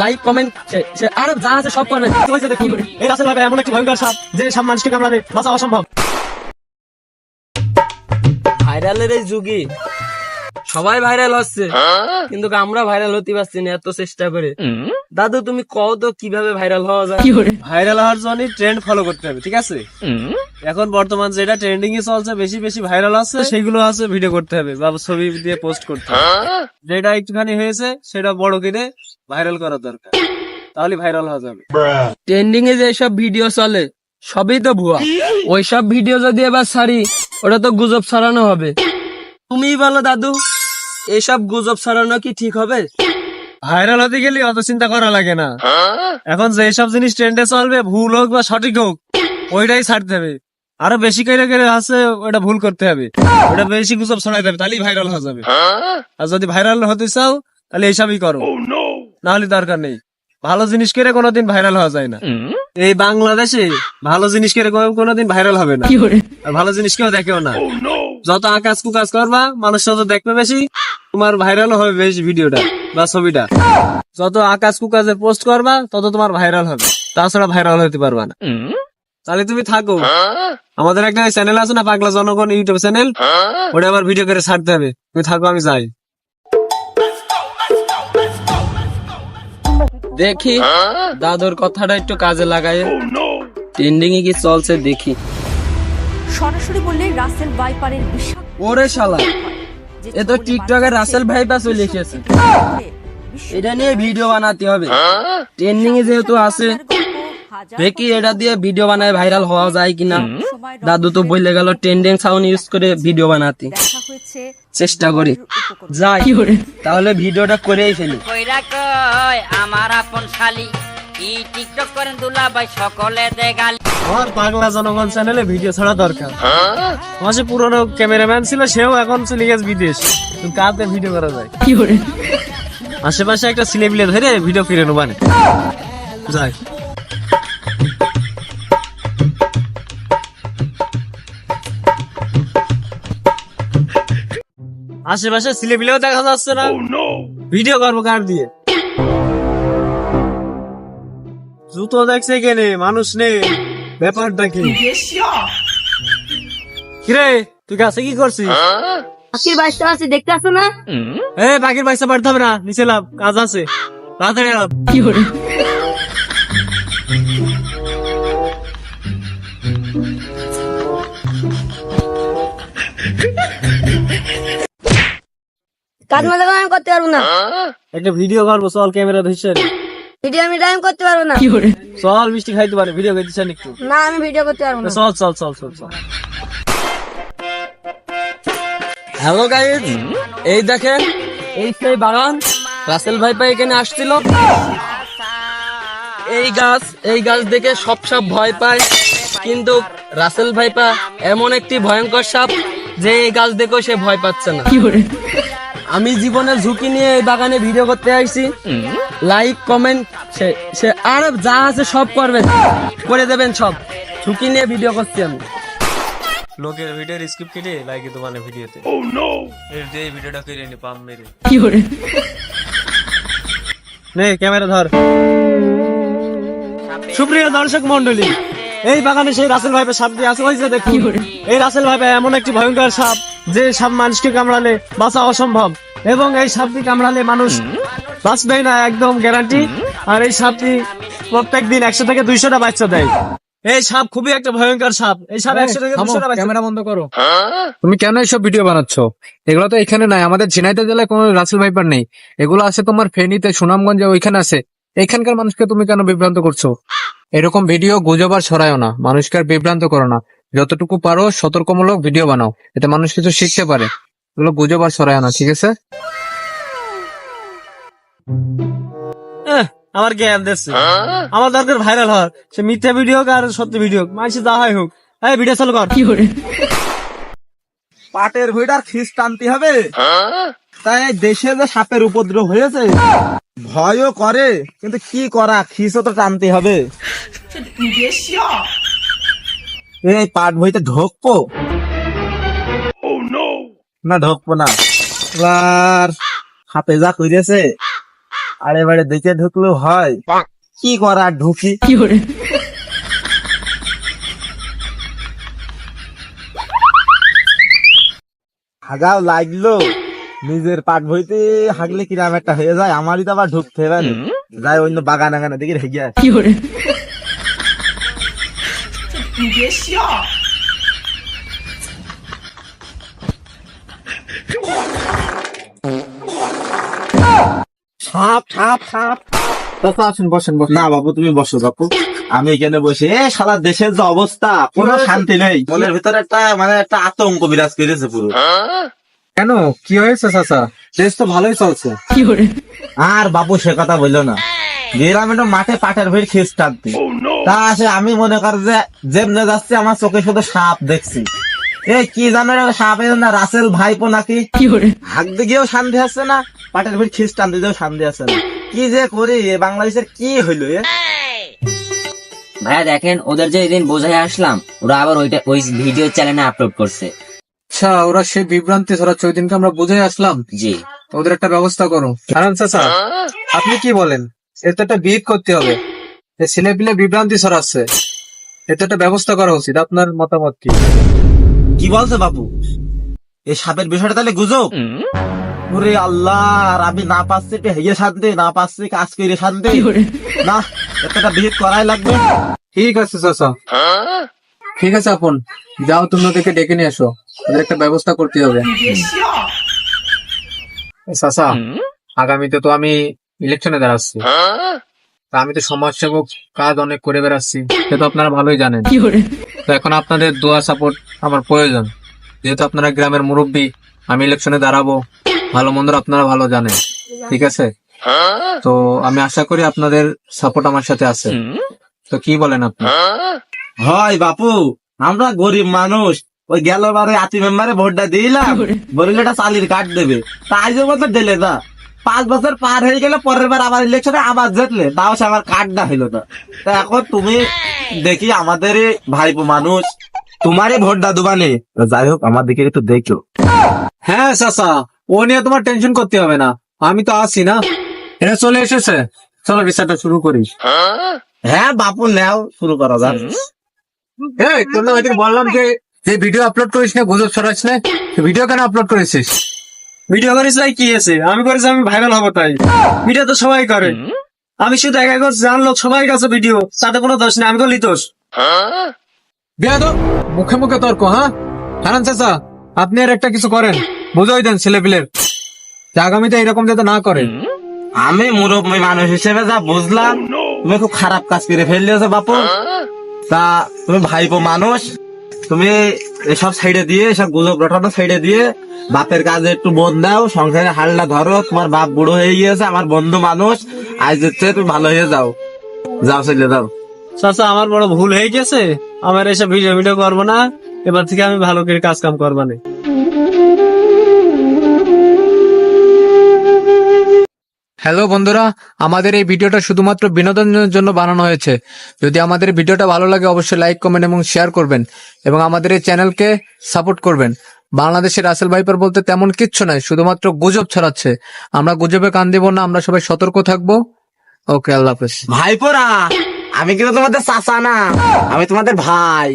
Like comment আর যা আছে সব করবেন। এই রাসেল ভাই এমন একটি ভয়ঙ্কর সাপ যে সাপ মানুষকে কামড়ালে বাঁচা অসম্ভব। ভাইরালের এই যুগে সবাই ভাইরাল হচ্ছে, কিন্তু আমরা ভাইরাল হতে পারছি না এত চেষ্টা করে। দাদু তুমি কও তো কিভাবে ভাইরাল হওয়া যায়? ভাইরাল হওয়ার জন্য ট্রেন্ড ফলো করতে হবে, ঠিক আছে? এখন বর্তমান যেটা ট্রেন্ডিং এ চলছে, বেশি বেশি ভাইরাল আছে, সেগুলো আছে ভিডিও করতে হবে বা ছবি দিয়ে পোস্ট করতে হবে। যেটা একটুখানি হয়েছে সেটা বড় করে ভাইরাল করা দরকার, তাহলে ভাইরাল হওয়া যাবে। ট্রেন্ডিং এ যেসব ভিডিও চলে সবই তো ভুয়া। ওইসব ভিডিও যদি এবার ছাড়ি ওটা তো গুজব ছড়ানো হবে। তুমিই বলো দাদু, এসব গুজব ছড়ানো কি ঠিক হবে? ভাইরাল হতে গেলে অত চিন্তা করা লাগে না। এখন যে সব জিনিস ট্রেন্ডে চলবে, ভুল হোক বা সঠিক হোক, ওইটাই ছাড়তে হবে। আরো বেশি করে আছে ওটা ভুল করতে হবে, ওটা বেশি গুজব ছড়াইতে হবে, তাহলেই ভাইরাল হয়ে যাবে। আর যদি ভাইরাল হতে চাও তাহলে এইসবই করো, না হলে দরকার নেই। ভালো জিনিস করে কোনোদিন ভাইরাল হওয়া যায় না। এই বাংলাদেশে ভালো জিনিস করে কোনোদিন ভাইরাল হবে না, আর ভালো জিনিস কেউ দেখেও না। যত আকাশ কুকাজ করবা, মানুষ তত দেখবে বেশি, তোমার ভাইরাল হবে বেশি ভিডিওটা বা ছবিটা। যত আকাশ কুকাজের পোস্ট করবা তত তোমার ভাইরাল হবে, তাছাড়া ভাইরাল হতে পারবা না। তাহলে তুমি থাকো, আমাদের একটা চ্যানেল আছে না, পাগলা জনগণ ইউটিউব চ্যানেল, ওটা আবার ভিডিও করে ছাড়তে হবে। তুমি থাকো, আমি যাই। দেখি দাদুর কথাটা একটু কাজে লাগাই, ট্রেন্ডিং এ কি চলছে দেখি। সরাসরি বললে রাসেল ভাইপারের বিশাল ওরে শালা, এ তো টিকটকে রাসেল ভাইপা চলে এসেছে। এটা নিয়ে ভিডিও বানাতে হবে, ট্রেন্ডিং এ যেহেতু আছে। দেখি এটা দিয়ে ভিডিও বানায় ভাইরাল হওয়া যায় কিনা। দাদু তো বলে গেল ট্রেন্ডিং সাউন্ড ইউজ করে ভিডিও বানাতে। চেষ্টা করি, যাই তাহলে ভিডিওটা করেই ফেলি। কইরা কই আমার আপন শালি ই টিকটক করেন দুলা ভাই সকলে দে গালি। আমার পাগলা জনগণ চ্যানেলে ভিডিও ছাড়া দরকার। আমার সে পুরনো ক্যামেরাম্যান ছিল, সেও এখন চলে গেছে বিদেশ। কাতে ভিডিও করা যায়? আশেপাশে একটা ছেলেপিলে ধরে ভিডিও ফিরে নেবো, মানে যাই। আশেপাশে ছেলেপিলেও দেখা যাচ্ছে না, ভিডিও করবো কার দিয়ে? জুতো দেখছে কেনে, মানুষ নেই, ব্যাপারটা কি? কিরে তুই কাছে কি করছিস? পাখির বাচ্চা আছে দেখতে আসো না? পাখির পয়সা পাঠাতে হবে না, নিচে লাভ, কাজ আছে, তাড়াতাড়ি লাভ। কাজ মজা আমি করতে পারবো না। একটা ভিডিও করবো, চল ক্যামেরা ধরছে। ভিডিও আমি টাইম করতে পারবো না। চল মিষ্টি খাইতে পারে, ভিডিও করতে চান একটু? না আমি ভিডিও করতে পারবো না। চল চল চল চল চল। হ্যালো গাইস, এই দেখেন এই সেই বাগান, রাসেল ভাইপা এখানে আসছিল। এই গাছ দেখে সব ভয় পায়, কিন্তু রাসেল ভাইপা এমন একটি ভয়ঙ্কর সাপ যে এই গাছ দেখেও সে ভয় পাচ্ছে না। আমি জীবনের ঝুঁকি নিয়ে এই বাগানে ভিডিও করতে আসছি। লাইক কমেন্ট আর যা আছে সব করবেন, করে দেবেন সব। ঝুঁকি নিয়ে ভিডিও করছি আমি। লোকের ভিডিওর স্ক্রিপ্ট কেটে লাইকে তোমার ভিডিওতে। এই ভিডিওটা করে নি পাম মেরে। নে ক্যামেরা ধর। সুপ্রিয় দর্শক মন্ডলী, এই বাগানে সেই রাসেল ভাইপা সাপ দিয়ে আছে, ওই যে দেখুন। এই রাসেল ভাইপা এমন একটি ভয়ঙ্কর সাপ যে সাপ মানুষকে কামড়ালে বাঁচা অসম্ভব, এবং এই সাপটি কামড়ালে মানুষ বাঁচবেই না, একদম গ্যারান্টি। আর এই সাপটি প্রত্যেকদিন 100 থেকে 200টা বাচ্চা দেয়। এই সাপ খুবই একটা ভয়ঙ্কর সাপ। এই সাপ 100 থেকে 200টা বাচ্চা। ক্যামেরা বন্ধ করো। তুমি কেন এইসব ভিডিও বানাচ্ছ? এগুলো তো এখানে নাই, আমাদের ঝিনাইদহ জেলায় কোনো রাসেল ভাইপার নেই। এগুলো আছে তোমার ফেনীতে, সুনামগঞ্জে, ওইখানে আছে। এখানকার মানুষকে তুমি কেন বিভ্রান্ত করছো? এরকম ভিডিও গুজব আর ছড়ায়ও না, মানুষকে আর বিভ্রান্ত করো না। যতটুকু পারো সতর্কমূলক ভিডিও বানাও, এতে মানুষ কিছু শিখতে পারে। এগুলো গুজব আর ছড়ায়ও না, ঠিক আছে? আমার জ্ঞান দিচ্ছে, আমার দরকার ভাইরাল হওয়ার। সে মিথ্যা ভিডিও হোক আর সত্যি ভিডিও হোক, মানুষ যা হয় হোক। এই ভিডিও চালু কর। পাটের ভুঁইটার খিস টানতে হবে, তাই দেশে যে সাপের উপদ্রব হয়েছে ভয়ও করে, কিন্তু কি করা, খিসও তো টানতে হবে। এই পাট ভুঁইতে ঢোকবো না ঢোকবো না? এবার সাপে যা করেছে আরে বাড়ি দেখে ঢুকলেও হয়, কি করা ঢুকি। হাগাও লাগলো, নিজের পাট বইতে হাগলে কিরাম একটা হয়ে যায়, আমারই তো আবার ঢুকতে হবে না। যাই অন্য বাগান আগানে দেখি হেগে আসি। সাপ সাপ সাপ। চাচা আসেন, বসেন বসেন। না বাবু তুমি বসো বাপু, আমি এখানে বসে সারা দেশের যে অবস্থা, কোনো শান্তি নেই, মনের ভিতরে একটা মানে একটা আতঙ্ক বিরাজ করেছে পুরো। কেন, কি হয়েছে চাচা? দেশ তো ভালোই চলছে। আর বাবু সে কথা বললো না, গেলাম একটু মাঠে পাটের ভিড় খিস টানতে, তা আসে আমি মনে কর যে যেমনে যাচ্ছি আমার চোখে শুধু সাপ দেখছি। এই কি জানো সাপ না রাসেল ভাইপো নাকি, হাঁকতে গিয়েও শান্তি আসছে না, পাটের ভিড় খিস টানতে গিয়েও শান্তি আসছে না। কি যে করি, বাংলাদেশের কি হইলো এ? ভাইয়া দেখেন, ওদের যে এদিন বোঝাই আসলাম, ওরা আবার ওই ভিডিও চ্যানেলে আপলোড করছে। আচ্ছা, ওরা সেই বিভ্রান্তি ছড়াচ্ছে, ওই দিনকে আমরা বুঝে আসলাম। জি, ওদের একটা ব্যবস্থা করো। কারণ চাচা আপনি কি বলেন, এতে একটা বিহিত করতে হবে, ছেলে পিলে বিভ্রান্তি ছড়াচ্ছে, এতে একটা ব্যবস্থা করা উচিত। আপনার মতামত কি? কি বলছে বাবু, এই সাপের বিষয়টা তাহলে গুজব? ওরে আল্লাহ, আর আমি না পাচ্ছি একটু হেগে শান্তি, না পাচ্ছি কাজ করে শান্তি, না একটা বিহিত করাই লাগবে। ঠিক আছে চাচা, ঠিক আছে আপন, যাও তুমি ওদেরকে ডেকে নিয়ে এসো, ওদের একটা ব্যবস্থা করতে হবে। চাচা আগামীতে তো আমি ইলেকশনে দাঁড়াচ্ছি, তা আমি তো সমাজসেবক কাজ অনেক করে বেড়াচ্ছি, সে তো আপনারা ভালোই জানেন। তো এখন আপনাদের দোয়া সাপোর্ট আমার প্রয়োজন, যেহেতু আপনারা গ্রামের মুরব্বী, আমি ইলেকশনে দাঁড়াবো, ভালো মন্দ আপনারা ভালো জানেন, ঠিক আছে? তো আমি আশা করি আপনাদের সাপোর্ট আমার সাথে আছে, তো কি বলেন আপনি? হয় বাপু, আমরা গরিব মানুষ, ওই গেল বারে আতি মেম্বারে ভোটটা দিলাম, বললে এটা চালির কাট দেবে, তাই যে বছর দিলে না, 5 বছর পার হয়ে গেলে পরের বার আবার ইলেকশনে আবার জিতলে, তাও সে আমার কার্ডটা হইলো না। তা এখন তুমি দেখি আমাদের ভাইপো মানুষ, তোমারই ভোটটা দুবানে, যাই হোক আমার দিকে একটু দেখো। হ্যাঁ চাচা, ও নিয়ে তোমার টেনশন করতে হবে না, আমি তো আছি না। এরা চলে এসেছে, চলো বিচারটা শুরু করি। হ্যাঁ বাপু, নেও শুরু করা যাক। এই তোর না ওইদিকে বললাম যে ভিডিও আপলোড করিস না, গুজব ছড়াস না, ভিডিও কেন আপলোড করেছিস? ভিডিও করিস নাই কি আছে, আমি করেছি আমি ভাইরাল হবো তাই। ভিডিও তো সবাই করে, আমি শুধু একা একা জানলো সবাই কাছে ভিডিও, তাতে কোনো দোষ নেই, আমি করলি দোষ। বেয়াদব, মুখে মুখে তর্ক। হ্যাঁ হারান চাচা, আপনি আর একটা কিছু করেন, বুঝাই দেন ছেলে পিলের, আগামীতে এরকম যাতে না করে। আমি মুরব্বী মানুষ হিসেবে যা বুঝলাম, তুমি খুব খারাপ কাজ করে ফেললেছো বাপু। তা তুমি ভাইপো মানুষ, তুমি এসব সাইডে দিয়ে, এসব গুজব রটানো সাইডে দিয়ে বাপের কাজে একটু মন দাও, সংসারে হালটা ধরো। তোমার বাপ বুড়ো হয়ে গিয়েছে, আমার বন্ধু মানুষ, আজ হচ্ছে তুমি ভালো হয়ে যাও, যাও চলে যাও। চাচা আমার বড় ভুল হয়ে গেছে, আমার এসব ভিডিও করবো না, এবার থেকে আমি ভালো করে কাজ কাম করবো না। হ্যালো বন্ধুরা, আমাদের এই ভিডিওটা শুধুমাত্র বিনোদনের জন্য বানানো হয়েছে। যদি আমাদের ভিডিওটা ভালো লাগে অবশ্যই লাইক, কমেন্ট এবং শেয়ার করবেন, এবং আমাদের এই চ্যানেলকে সাপোর্ট করবেন। বাংলাদেশের রাসেল ভাইপার বলতে তেমন কিচ্ছু নাই, শুধুমাত্র গুজব ছড়াচ্ছে। আমরা গুজবে কান দিব না, আমরা সবাই সতর্ক থাকবো। ওকে, আল্লাহ হাফেজ। ভাইপোরা, আমি কিন্তু তোমাদের চাচা না, আমি তোমাদের ভাই।